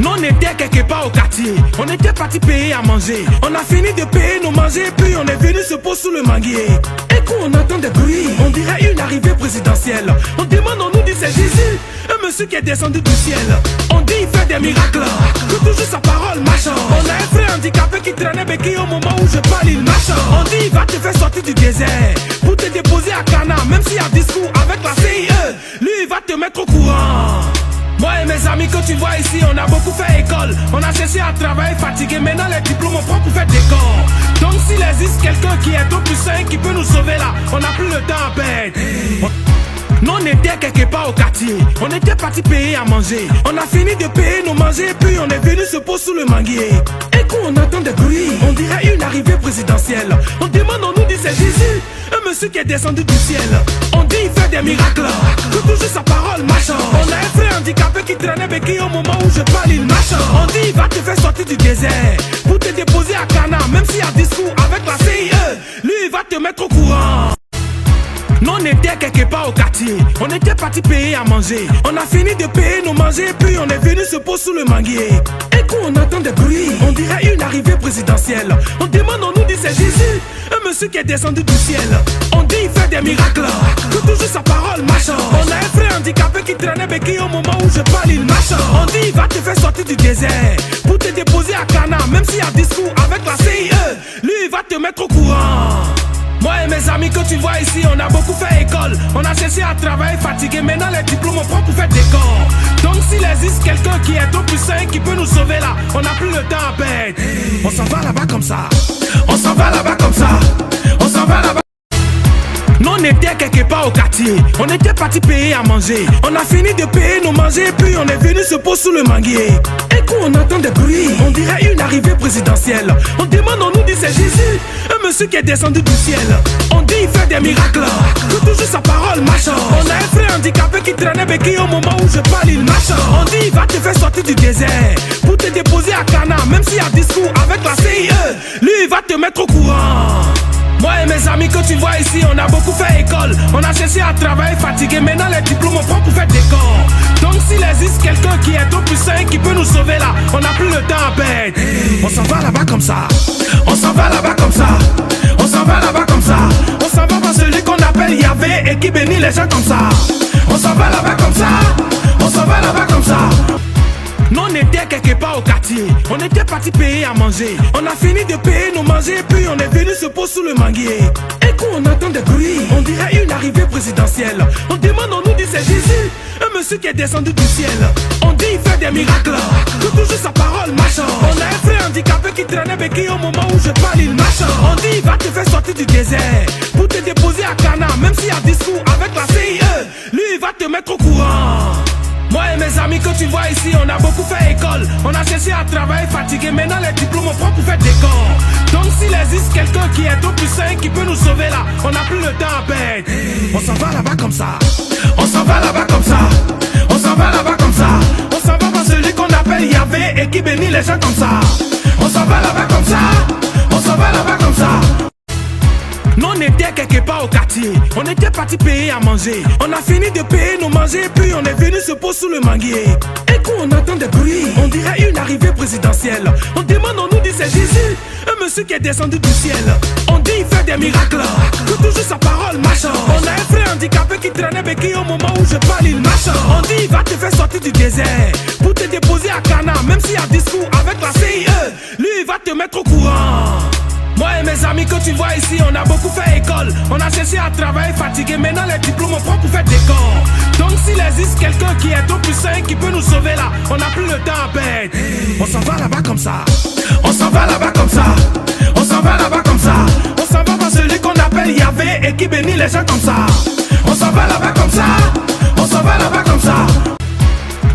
Nous on était quelque part au quartier, on était parti payer à manger. On a fini de payer nos manger, puis on est venu se poser sous le manguier. Et quand on entend des bruits, on dirait une arrivée présidentielle. On demande, on nous dit c'est Jésus, un monsieur qui est descendu du ciel. On dit il fait des miracles, que toujours sa parole marche. On a un frère handicapé qui traînait béquille au moment où je parle, il marche. On dit il va te faire sortir du désert pour te déposer à Cana, même s'il y a discours avec la CIE, lui il va te mettre au courant. Moi et mes amis que tu vois ici, on a beaucoup fait école. On a cherché à travailler fatigué, maintenant les diplômes on prend pour faire des corps. Donc s'il existe quelqu'un qui est au plus sain, qui peut nous sauver là, on n'a plus le temps à perdre. Nous on était quelque part au quartier, on était parti payer à manger. On a fini de payer nos manger, puis on est venu se poser sous le manguier. Et quand on entend des bruits, on dirait une arrivée présidentielle. On demande, on nous dit c'est Jésus, un monsieur qui est descendu du ciel. On dit il fait des miracles, que toujours sa parole marche. On a un frère handicapé qui traînait béquille au moment où je parle, il marche. On dit il va te faire sortir du désert pour te déposer à Cana, même s'il y a discours avec la CIE, lui il va te mettre au courant. Nous on était quelque part au quartier, on était parti payer à manger. On a fini de payer nos manger, puis on est venu se poser sous le manguier. Et quand on entend des bruits, on dirait une arrivée présidentielle. On demande, on nous dit c'est Jésus, un monsieur qui est descendu du ciel. On dit il fait des miracles, que toujours sa parole marche. On a un frère handicapé qui traînait béquille au moment où je parle, il marche. On dit il va te faire sortir du désert pour te déposer à Cana, même s'il y a discours avec la CIE, lui il va te mettre au courant. Moi et mes amis que tu vois ici, on a beaucoup fait école. On a cherché à travailler fatigué, maintenant les diplômes on prend pour faire des corps. Donc s'il existe quelqu'un qui est au plus sain, qui peut nous sauver là, on n'a plus le temps à perdre. On s'en va là-bas comme ça, on s'en va là-bas comme ça, on s'en va là-bas. Nous on était quelque part au quartier, on était parti payer à manger. On a fini de payer nos manger, puis on est venu se poser sous le manguier. Et quand on entend des bruits, on dirait une arrivée présidentielle. On demande, on nous dit c'est Jésus, un monsieur qui est descendu du ciel. On dit il fait des miracles, que toujours sa parole marche. On a un frère handicapé qui traînait béquille au moment où je parle, il marche. On dit il va te faire sortir du désert pour te déposer à Cana, même s'il y a discours avec la CIE, lui il va te mettre au courant. Moi et mes amis que tu vois ici, on a beaucoup fait école. On a cherché à travailler fatigué, maintenant les diplômes on prend pour faire des corps. Donc s'il existe quelqu'un qui est au plus sain, qui peut nous sauver là, on n'a plus le temps à perdre. On s'en va là-bas comme ça, on s'en va là-bas comme ça, on s'en va là-bas comme ça. On s'en va par celui qu'on appelle Yahvé et qui bénit les gens comme ça. On s'en va là-bas comme ça, on s'en va là-bas comme ça. Nous on était quelque part au quartier, on était parti payer à manger. On a fini de payer nos manger, puis on est venu se poser sous le manguier. Et quand on entend des bruits, on dirait une arrivée présidentielle. On demande, on nous dit c'est Jésus, un monsieur qui est descendu du ciel. On dit il fait des miracles, que toujours sa parole marche. On a un frère handicapé qui traînait béquille au moment où je parle, il marche. On dit il va te faire sortir du désert pour te déposer à Cana, même s'il y a discours avec la CIE, lui il va te mettre au courant. Moi et mes amis que tu vois ici, on a beaucoup fait école. On a cherché à travailler fatigué, maintenant les diplômes on prend pour faire des corps. Donc s'il existe quelqu'un qui est au plus sain, qui peut nous sauver là, on n'a plus le temps à perdre. On s'en va là-bas comme ça, on s'en va là-bas comme ça, on s'en va là-bas comme ça. On s'en va par celui qu'on appelle Yahvé et qui bénit les gens comme ça. On s'en va là-bas comme ça, on s'en va là-bas comme ça. Nous on était quelque part au quartier, on était parti payer à manger. On a fini de payer nos manger, puis on est venu se poser sous le manguier. Et quand on entend des bruits, on dirait une arrivée présidentielle. On demande, on nous dit c'est Jésus, un monsieur qui est descendu du ciel. On dit il fait des miracles, que toujours sa parole marche. On a un frère handicapé qui traînait béquille au moment où je parle, il marche. On dit il va te faire sortir du désert pour te déposer à Cana, même s'il y a discours avec la CIE, lui il va te mettre au courant. Moi et mes amis que tu vois ici, on a beaucoup fait école. On a cherché à travailler fatigué, maintenant les diplômes on prend pour faire des corps. Donc s'il existe quelqu'un qui est au plus sain, qui peut nous sauver là, on n'a plus le temps à perdre. On s'en va là-bas comme ça, on s'en va là-bas comme ça, on s'en va là-bas comme ça. On s'en va par celui qu'on appelle Yahvé et qui bénit les gens comme ça. On s'en va là-bas comme ça, on s'en va là-bas comme ça.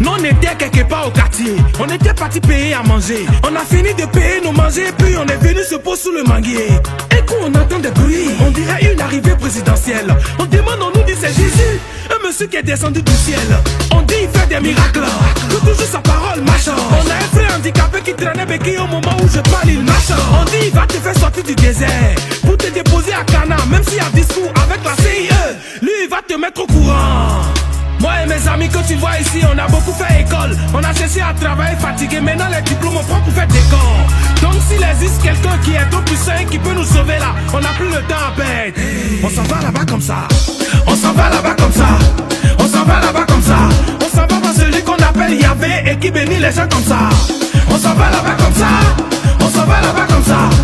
Nous on était quelque part au quartier, on était parti payer à manger. On a fini de payer nos manger, puis on est venu se poser sous le manguier. Et quand on entend des bruits, on dirait une arrivée présidentielle. On demande, on nous dit c'est Jésus, un monsieur qui est descendu du ciel. On dit il fait des miracles, que toujours sa parole marche. On a un frère handicapé qui traînait béquille au moment où je parle, il marche. On dit il va te faire sortir du désert pour te déposer à Cana, même s'il y a discours avec la CIE, lui il va te mettre au courant. Moi et mes amis que tu vois ici, on a beaucoup fait école. On a cherché à travailler fatigué, maintenant les diplômes on prend pour faire des corps. Donc s'il existe quelqu'un qui est au plus sain, qui peut nous sauver là, on n'a plus le temps à perdre. On s'en va là-bas comme ça. On s'en va là-bas comme ça. On s'en va là-bas comme ça. On s'en va voir celui qu'on appelle Yahvé et qui bénit les gens comme ça. On s'en va là-bas comme ça. On s'en va là-bas comme ça.